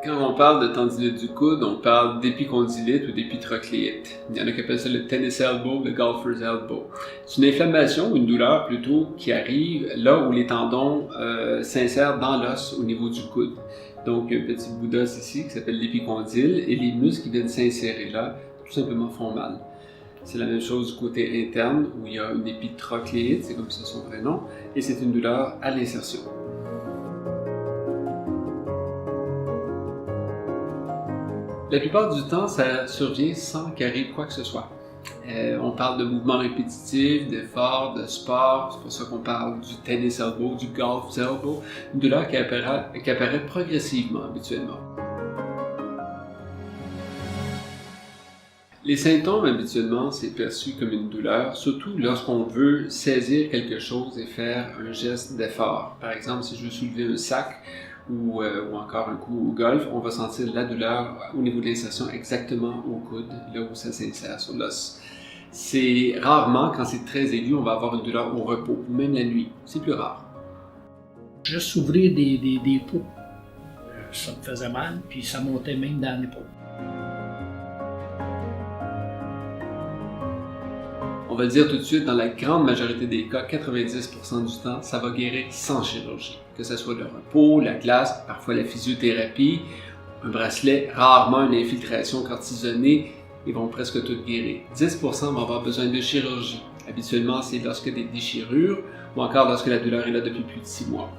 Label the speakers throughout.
Speaker 1: Quand on parle de tendinite du coude, on parle d'épicondylite ou d'épitrocléite. Il y en a qui appellent ça le tennis elbow, le golfer's elbow. C'est une inflammation ou une douleur plutôt qui arrive là où les tendons s'insèrent dans l'os au niveau du coude. Donc, il y a un petit bout d'os ici qui s'appelle l'épicondyle et les muscles qui viennent s'insérer là, tout simplement font mal. C'est la même chose du côté interne où il y a une épitrocléite, c'est comme ça son vrai nom, et c'est une douleur à l'insertion. La plupart du temps, ça survient sans qu'il arrive quoi que ce soit. On parle de mouvements répétitifs, d'efforts, de sport, c'est pour ça qu'on parle du tennis elbow, du golf elbow, une douleur qui apparaît progressivement habituellement. Les symptômes, habituellement, c'est perçu comme une douleur, surtout lorsqu'on veut saisir quelque chose et faire un geste d'effort. Par exemple, si je veux soulever un sac ou encore un coup au golf, on va sentir la douleur au niveau de l'insertion exactement au coude, là où ça s'insère sur l'os. C'est rarement, quand c'est très aigu, on va avoir une douleur au repos, ou même la nuit. C'est plus rare.
Speaker 2: Juste ouvrir des trous, ça me faisait mal, puis ça montait même dans l'épaule.
Speaker 1: On va le dire tout de suite, dans la grande majorité des cas, 90% du temps, ça va guérir sans chirurgie. Que ce soit le repos, la glace, parfois la physiothérapie, un bracelet, rarement une infiltration cortisonnée, ils vont presque toutes guérir. 10% vont avoir besoin de chirurgie. Habituellement, c'est lorsque des déchirures ou encore lorsque la douleur est là depuis plus de 6 mois.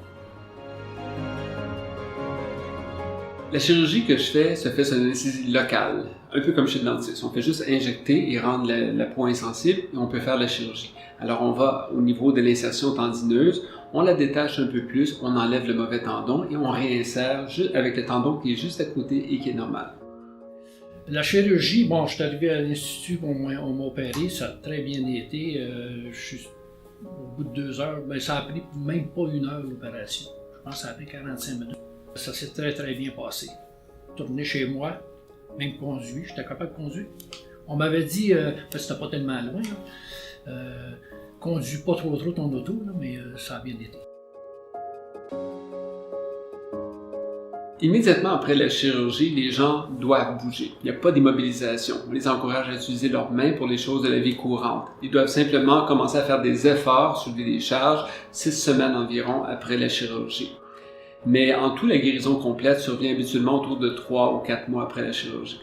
Speaker 1: La chirurgie que je fais se fait sur une anesthésie locale, un peu comme chez le dentiste. On fait juste injecter et rendre la peau insensible et on peut faire la chirurgie. Alors on va au niveau de l'insertion tendineuse, on la détache un peu plus, on enlève le mauvais tendon et on réinsère avec le tendon qui est juste à côté et qui est normal.
Speaker 2: La chirurgie, bon, je suis arrivé à l'Institut, on m'a opéré, ça a très bien été. Au bout de 2 heures, ben, ça a pris même pas 1 heure l'opération. Je pense que ça a pris 45 minutes. Ça s'est très bien passé. Tourné chez moi, même conduit, j'étais capable de conduire. On m'avait dit, parce que c'était pas tellement loin, conduis pas trop ton auto, là, mais ça a bien été.
Speaker 1: Immédiatement après la chirurgie, les gens doivent bouger. Il n'y a pas d'immobilisation. On les encourage à utiliser leurs mains pour les choses de la vie courante. Ils doivent simplement commencer à faire des efforts, soulever des charges, 6 semaines environ après la chirurgie. Mais en tout, la guérison complète survient habituellement autour de 3 ou 4 mois après la chirurgie.